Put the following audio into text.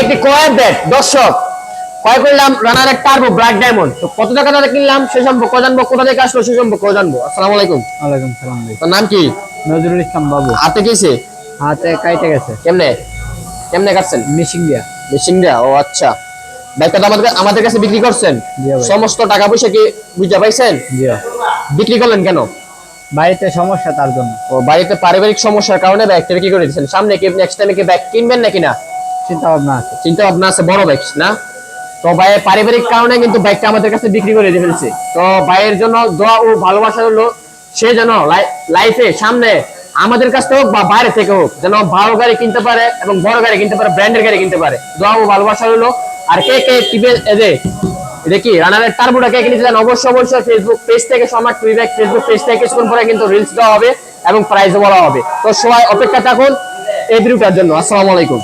একটি কয়ের ব্যাট দর্শক ক্রয় করলাম রানারের টার্বো ব্ল্যাক ডায়মন্ড। তো কত টাকা দিয়ে কিনলাম সে সম্পর্কে জানবো, কোথা থেকে আসলো সে সম্পর্কে জানবো। আসসালামু আলাইকুম। ওয়ালাইকুম সালাম ভাই। তোর নাম কি? নজরুল ইসলাম বাবু। হাতে কিছে? হাতে কাইটে গেছে। কেমনে কেমনে কাটছেন? মিশিং দিয়া। মেশিন দিয়া? ও আচ্ছা। ব্যাগটা তো আমাদের কাছে বিক্রি করছেন? জি ভাই। সমস্ত টাকা পয়সা কি বুঝা পাইছেন? জি। বিক্রি করলেন কেন? বাড়িতে সমস্যা তার জন্য। ও বাড়িতে পারিবারিক সমস্যার কারণে ব্যাগটা বিক্রি করে দিয়েছেন। সামনে কি নেক্সট টাইমে কি ব্যাগ কিনবেন নাকি না? চিন্তা ভাবনা আছে। চিন্তা ভাবনা আছে, বড় ব্যাগ না? তো ভাইয়ের পারিবারিক কারণে কিন্তু বাইকটা আমাদের কাছে বিক্রি করে দিয়ে ফেলছে। তো ভাইয়ের জন্য দোয়া ও ভালোবাসা হলো সে যেন লাইফে সামনে আমাদের কাছ থেকে হোক বা বাইরে থেকে হোক যেন ভালো গাড়ি কিনতে পারে এবং বড় গাড়ি কিনতে পারে, ব্র্যান্ডের গাড়ি কিনতে পারে। দোয়া ও ভালোবাসা হলো। আর কে কে টিপে এটা কি রানারের টার্বোটা কে কিনতে চান অবশ্যই ফেসবুক পেজ থেকে সম্রাট টুইব্যাগ ফেসবুক পেজ থেকে কিছুক্ষণ পরে কিন্তু রিলস দেওয়া হবে এবং প্রাইজও বলা হবে। তো সবাই অপেক্ষা থাকুন এই ভিডিওটার জন্য। আসসালামু আলাইকুম।